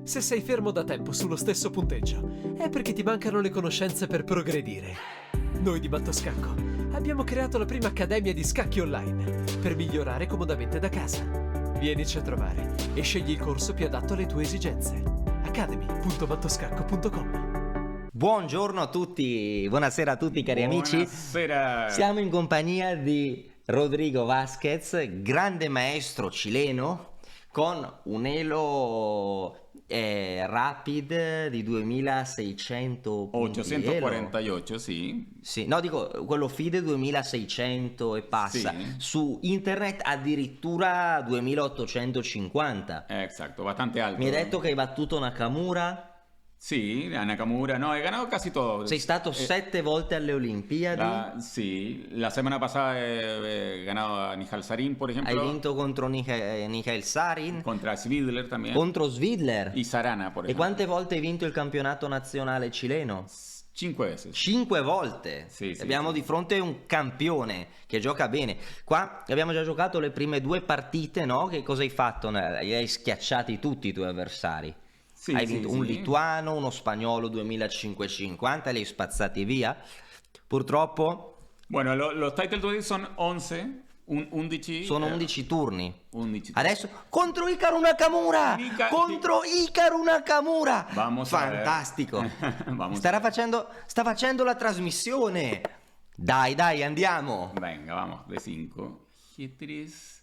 Se sei fermo da tempo sullo stesso punteggio, è perché ti mancano le conoscenze per progredire. Noi di Mattoscacco abbiamo creato la prima accademia di scacchi online per migliorare comodamente da casa. Vienici a trovare e scegli il corso più adatto alle tue esigenze. academy.mattoscacco.com. Buongiorno a tutti, buonasera a tutti cari amici. Buonasera. Siamo in compagnia di Rodrigo Vasquez, grande maestro cileno con un elo Rapid di 2600 punti 848, sì. Sì, no, dico quello FIDE 2600 e passa. Sì. Su internet addirittura 2850. Exacto, bastante alto. Mi hai detto che hai battuto Nakamura. Sí, a Nakamura, no, he ganado casi todo. Sei stato 7 volte alle Olimpiadi. Sí, la semana pasada he ganado a Nihal Sarin, por ejemplo. Hai vinto contro Nihal Sarin, Contra Svidler también. contro Svidler. Y Sarana, por E ejemplo. quante volte hai vinto il campionato nazionale cileno? 5 veces. 5 volte. Sì, sì, Abbiamo sì. di fronte un campione che gioca bene. Qua abbiamo già giocato le prime 2 partite, no? Che cosa hai fatto? Li hai schiacciati tutti i tuoi avversari. Sì, Hai sì, vinto un sì. lituano, uno spagnolo 2550, li hai spazzati via. Purtroppo Bueno, los title duels son 11, 11. sono 11 turni. 11. Adesso contro Hikaru Nakamura! Mica- Contro Hikaru Nakamura! Vamos a ver. Fantastico! Vamos sta facendo la trasmissione! Dai, andiamo! Venga, vamos, D5, G3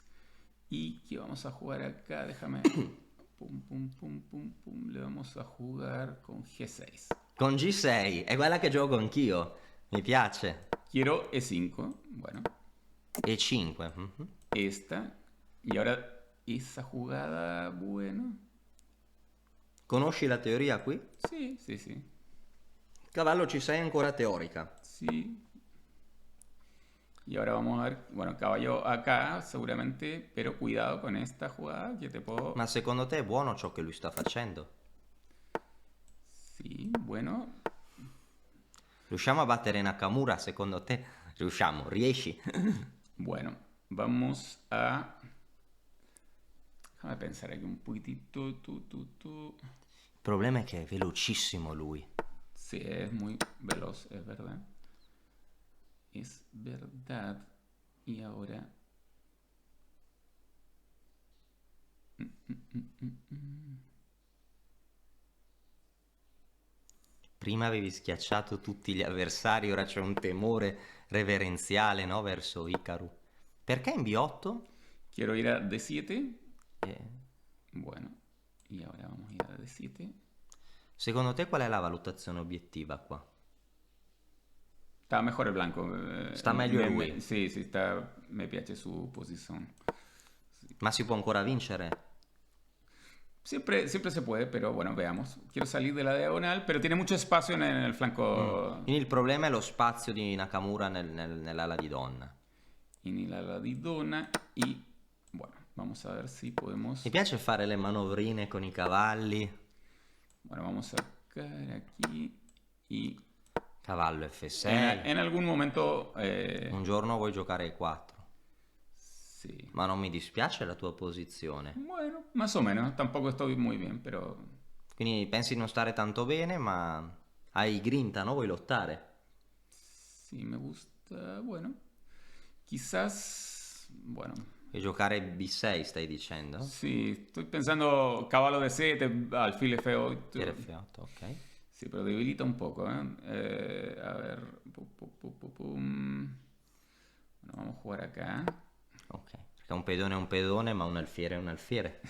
y ¿qué vamos a jugar acá? Déjame. Pum, pum, pum, pum, pum. Le vamos a jugar con G6. Con G6, è quella che gioco anch'io. Mi piace. Quiero E5, bueno, E5. esta. Y ahora esa jugada, bueno. Conosci la teoria qui? Sí, sí, sí. Cavallo C6 ancora teorica. Sí. Y ahora vamos a ver, bueno, caballo acá seguramente, pero cuidado con esta jugada que te puedo... Ma secondo te è buono ciò che lui sta facendo? Sí, bueno. Riusciamo a battere Nakamura secondo te? Riesci? Bueno, vamos a... Déjame pensar aquí un poquitito. Il problema è che è velocissimo lui. Sí, es muy veloz, es verdad. Es verdad. Y ahora... Prima avevi schiacciato tutti gli avversari, ora c'è un temore reverenziale, no? Verso Hikaru. Perché in B8? Quiero ir a D7. Eh, Bueno, y ahora vamos a ir a D7. Secondo te qual è la valutazione obiettiva qua? Está mejor el blanco. Sta meglio lui. Sí, sí, está, me piace su posición. Ma si può ancora vincere? Siempre se puede, pero bueno, veamos. Quiero salir de la diagonal, pero tiene mucho espacio en el flanco. Quindi il problema è lo spazio di Nakamura nell'ala di donna. En la ala di donna. Y bueno, vamos a ver si podemos. Mi piace fare le manovrine con i cavalli. Bueno, vamos a sacar aquí. Y Cavallo F6. en algún momento. Un giorno vuoi giocare E4. Sí. Ma non mi dispiace la tua posizione. Bueno, más o menos. Tampoco estoy muy bien, pero. Quindi pensi di non stare tanto bene, ma hai grinta, no? Vuoi lottare. Sí, me gusta. Bueno, quizás. Bueno. Vuoi giocare B6, stai dicendo? Sí, estoy pensando caballo de 7, alfil F8. F8, ok. Sí, pero debilita un poco, ¿eh? A ver. Bueno, vamos a jugar acá. Ok, perché un pedone è un pedone, ma un alfiere è un alfiere.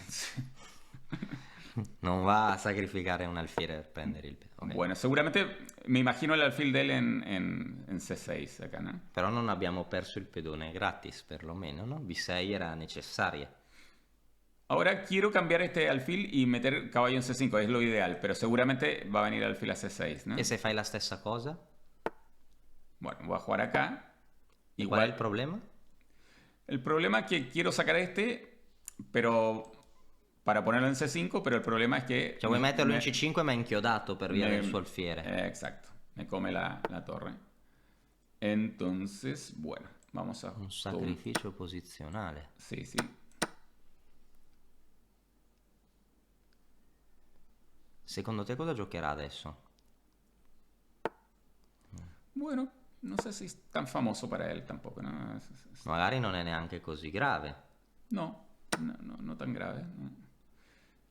Non va a sacrificare un alfiere per prendere il pedone. Ok. Bueno, seguramente me imagino el alfil de él en C6 acá, ¿no? Però non abbiamo perso il pedone gratis, perlomeno, no? B6 era necessaria. Ahora quiero cambiar este alfil y meter caballo en C5, es lo ideal, pero seguramente va a venir alfil a C6, ¿no? E se fai la stessa cosa? Bueno, voy a jugar acá. E qual è il problema? El problema es que quiero sacar este, pero para ponerlo en C5, pero el problema es que... Cioè vuoi metterlo in C5 ma è inchiodato per via del suo alfiere. Exacto, me come la torre. Entonces, bueno, vamos a... Un sacrificio posizionale. Sí, sí. Secondo te cosa giocherà adesso? Bueno, no sé si es tan famoso para él tampoco, ¿no? Magari non è neanche così grave. No, no tan grave. No.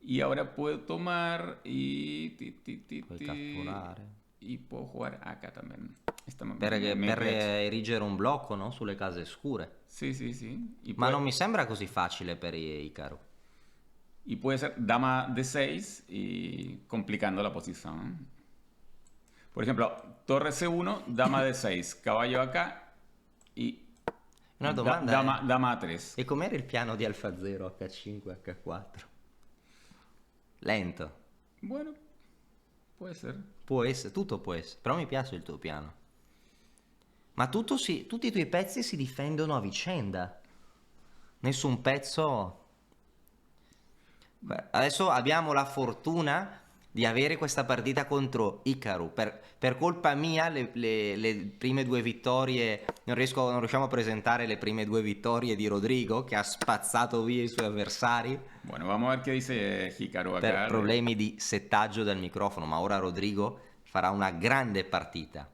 Y ahora puedo tomar y... Puoi catturare. Y puedo jugar acá también. Per me piace. erigere un blocco, no? Sulle case scure. Sí, sí, sí. Ma non mi sembra così facile per Icaro. Y puede ser dama D6 y complicando la posición. Por ejemplo, torre C1, dama D6, caballo acá y Una domanda è, dama A3. e com'era il piano di Alfa 0, H5, H4? Lento. Bueno, puede ser. Può essere, tutto può essere, però mi piace il tuo piano. Ma tutti i tuoi pezzi si difendono a vicenda. Nessun pezzo... Beh, adesso abbiamo la fortuna di avere questa partita contro Ikaru. Per colpa mia le prime due vittorie, non riusciamo a presentare le prime due vittorie di Rodrigo, che ha spazzato via i suoi avversari Bueno, vamos a ver qué dice Hikaru per acá. problemi di settaggio del microfono, ma ora Rodrigo farà una grande partita.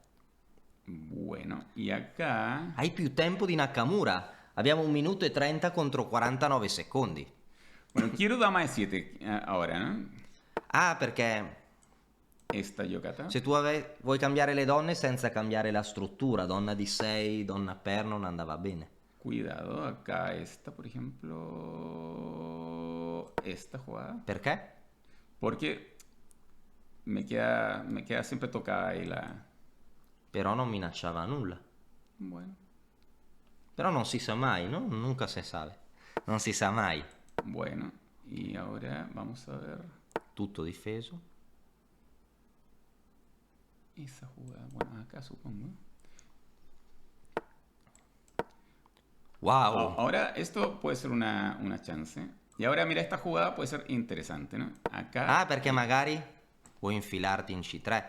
Bueno, y acá... Hai più tempo di Nakamura. Abbiamo 1 minuto e 30 contro 49 secondi. Bueno, quiero dama E7 ahora, ¿no? Ah, perché Esta giocata. se tu vuoi cambiare le donne senza cambiare la struttura, donna di 6, donna per, non andava bene. Cuidado, acá esta, por ejemplo... Esta jugada. Perché? Porque me queda siempre tocada ahí la... Però non minacciava nulla. Bueno, Però non si sa mai, no? Nunca se sabe. Non si sa mai. bueno. Y ahora vamos a ver Tutto difeso. esa jugada. Bueno, acá supongo. Wow. Ahora esto puede ser una chance. Y ahora mira, esta jugada puede ser interesante, ¿no? Acá... Ah, perché magari vuoi infilarti in C3.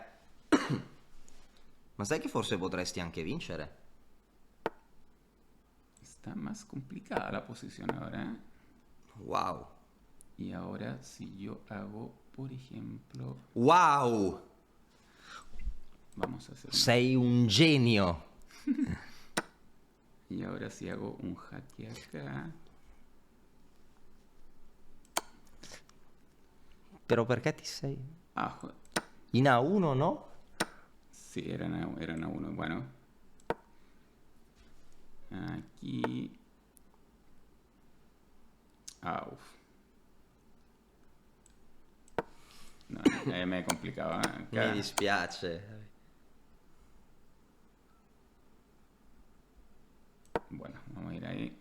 Ma sai che forse potresti anche vincere? Está más complicada la posición ahora, ¿eh? Wow. Y ahora si yo hago, por ejemplo... Wow! Vamos a hacer... Sei un genio. Y ahora si hago un jaque acá... Però perché ti sei... Ah, In A1, no? sí, era una 1. Bueno. Aquí... Uf. No, me complicaba. Acá. Mi dispiace. Bueno, vamos a ir ahí.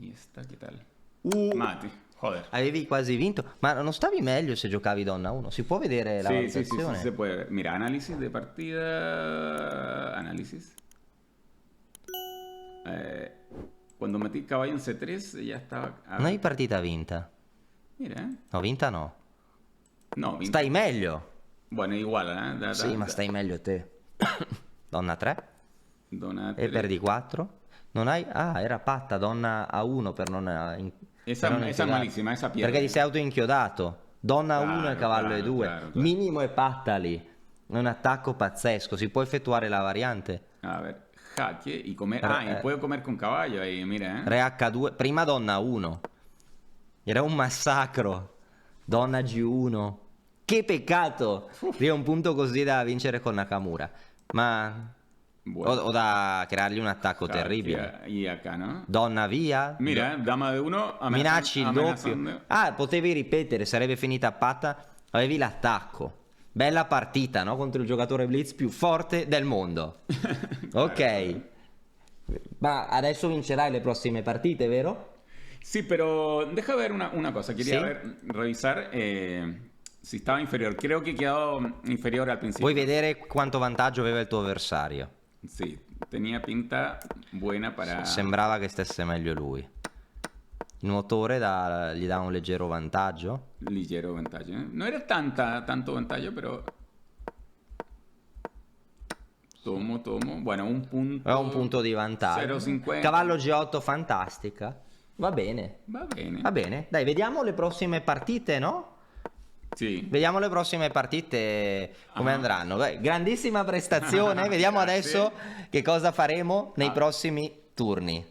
Y esta, ¿qué tal? Uh. Mati, joder. Avevi quasi vinto. Ma non stavi meglio se giocavi donna 1? Si può vedere la Sí, sí, valutazione? se puede ver. Mira, análisis de partida. Análisis. Cuando metí caballo en C3 ya estaba... Non hai partita vinta. Mira, No, vinta no. No, Stai meglio. Bueno, igual, ¿eh? Sì, ma stai meglio te. Donna 3. Donna E perdi 4. Non hai... Ah, era patta, donna A1 per non... Esa per non es inchiodare. malísima, esa pierde. Perché ti sei autoinchiodato. Donna Claro, 1 e cavallo claro, E2. claro. Minimo e patta lì. È un attacco pazzesco. Si può effettuare la variante. A ver, jaque y comer... y puedo comer con caballo ahí, mira, ¿eh? Re H2. Prima donna 1. Era un massacro. Donna G1. Che peccato. Lì è un punto così da vincere con Nakamura. Ma... Bueno, O da creargli un attacco jaque terribile. y acá, ¿no? Donna via. Mira, dama de 1, Minacci il doppio. Ah, potevi ripetere, sarebbe finita a patta. Avevi l'attacco. Bella partita, no? Contro il giocatore Blitz più forte del mondo. Ok. Ma adesso vincerai le prossime partite, vero? Sí, pero deja ver una cosa. Quería ¿Sí? revisar si estaba inferior. Creo que quedó inferior al principio. Vuoi vedere quanto vantaggio aveva il tuo avversario? Sí, tenía pinta buena para... Sembrava che stesse meglio lui. Il nuotore gli dà un leggero vantaggio. Ligero vantaggio. No era tanto vantaggio, pero... Tomo. Bueno, un punto... È un punto di vantaggio. 0,50. Cavallo G8 fantastica. Va bene. Va bene. Va bene. Dai, vediamo le prossime partite, no? Sì. Vediamo le prossime partite come andranno. Beh, grandissima prestazione. Vediamo Grazie. adesso che cosa faremo nei prossimi turni.